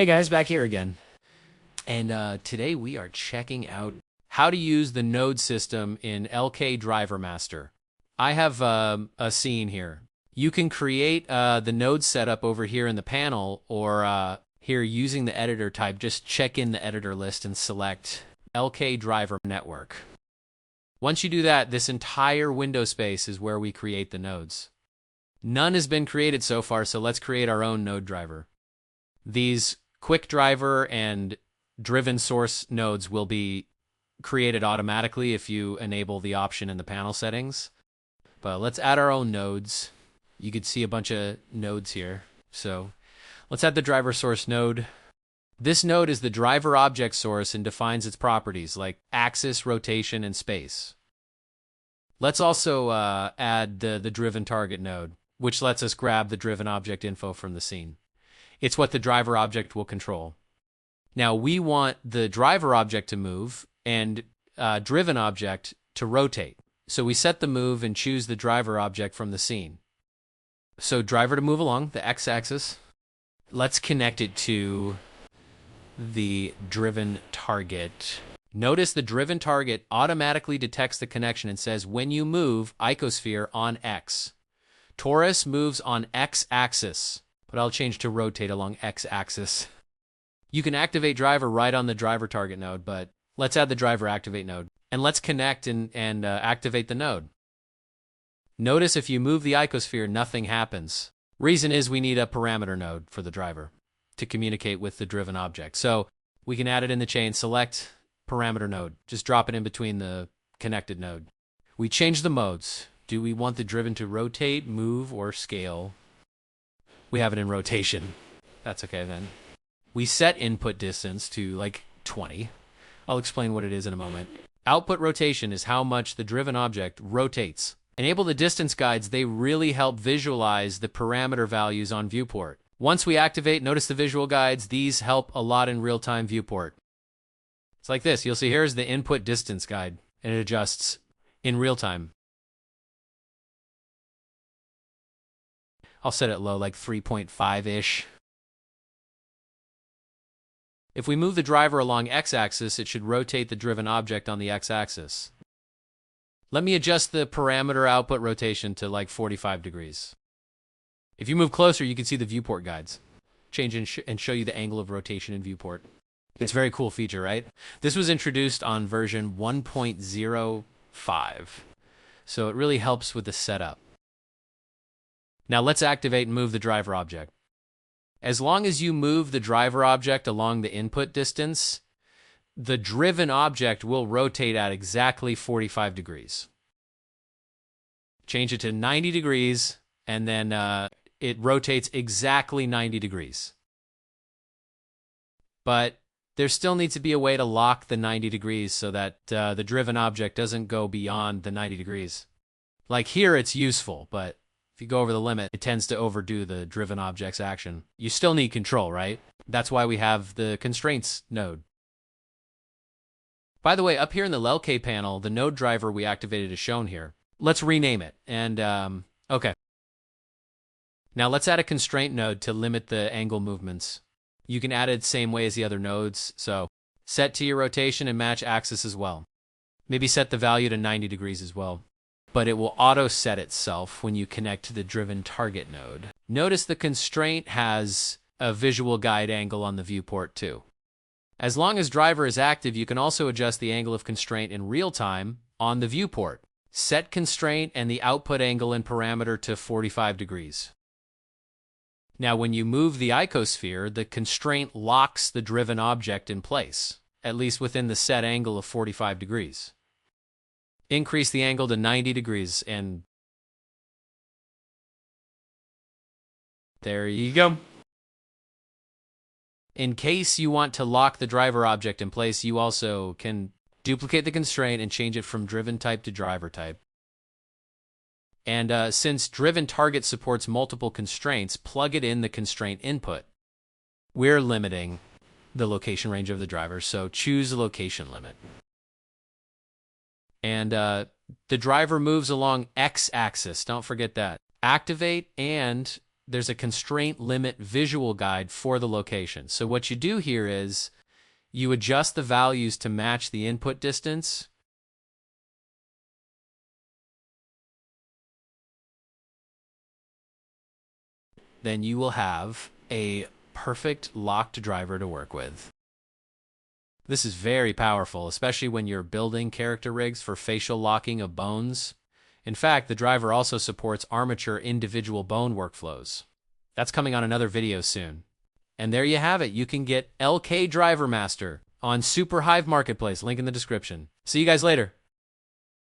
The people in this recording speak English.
Hey guys, back here again. And today we are checking out how to use the node system in LK Driver Master. I have a scene here. You can create the node setup over here in the panel, or here using the editor type, just check in the editor list and select LK Driver Network. Once you do that, this entire window space is where we create the nodes. None has been created so far, so let's create our own node driver. These quick driver and driven source nodes will be created automatically if you enable the option in the panel settings. But let's add our own nodes. You could see a bunch of nodes here. So let's add the driver source node. This node is the driver object source and defines its properties like axis, rotation, and space. Let's also add the driven target node, which lets us grab the driven object info from the scene. It's what the driver object will control. Now we want the driver object to move and driven object to rotate. So we set the move and choose the driver object from the scene. So driver to move along the x-axis. Let's connect it to the driven target. Notice the driven target automatically detects the connection and says when you move icosphere on X. Torus moves on X-axis. But I'll change to rotate along X-axis. You can activate driver right on the driver target node, but let's add the driver activate node. And let's connect and activate the node. Notice if you move the icosphere, nothing happens. Reason is we need a parameter node for the driver to communicate with the driven object. So we can add it in the chain, select parameter node. Just drop it in between the connected node. We change the modes. Do we want the driven to rotate, move, or scale? We have it in rotation. That's okay then. We set input distance to like 20. I'll explain what it is in a moment. Output rotation is how much the driven object rotates. Enable the distance guides. They really help visualize the parameter values on viewport. Once we activate, notice the visual guides. These help a lot in real-time viewport. It's like this. You'll see here's the input distance guide, and it adjusts in real time. I'll set it low, like 3.5-ish. If we move the driver along x-axis, it should rotate the driven object on the x-axis. Let me adjust the parameter output rotation to like 45 degrees. If you move closer, you can see the viewport guides. Change and show you the angle of rotation in viewport. It's a very cool feature, right? This was introduced on version 1.05, so it really helps with the setup. Now let's activate and move the driver object. As long as you move the driver object along the input distance, the driven object will rotate at exactly 45 degrees. Change it to 90 degrees, and then it rotates exactly 90 degrees. But there still needs to be a way to lock the 90 degrees so that the driven object doesn't go beyond the 90 degrees. Like here, it's useful, but if you go over the limit, it tends to overdo the driven object's action. You still need control, right? That's why we have the constraints node. By the way, up here in the LK panel, the node driver we activated is shown here. Let's rename it. And, okay. Now let's add a constraint node to limit the angle movements. You can add it the same way as the other nodes. So set to your rotation and match axis as well. Maybe set the value to 90 degrees as well. But it will auto-set itself when you connect to the driven target node. Notice the constraint has a visual guide angle on the viewport too. As long as driver is active, you can also adjust the angle of constraint in real time on the viewport. Set constraint and the output angle and parameter to 45 degrees. Now when you move the icosphere, the constraint locks the driven object in place, at least within the set angle of 45 degrees. Increase the angle to 90 degrees, and there you go. In case you want to lock the driver object in place, you also can duplicate the constraint and change it from driven type to driver type. And since driven target supports multiple constraints, plug it in the constraint input. We're limiting the location range of the driver, so choose a location limit. And the driver moves along x-axis. Don't forget that. Activate and there's a constraint limit visual guide for the location. So what you do here is you adjust the values to match the input distance. Then you will have a perfect locked driver to work with. This is very powerful, especially when you're building character rigs for facial locking of bones. In fact, the driver also supports armature individual bone workflows. That's coming on another video soon. And there you have it. You can get LK Driver Master on Super Hive Marketplace. Link in the description. See you guys later.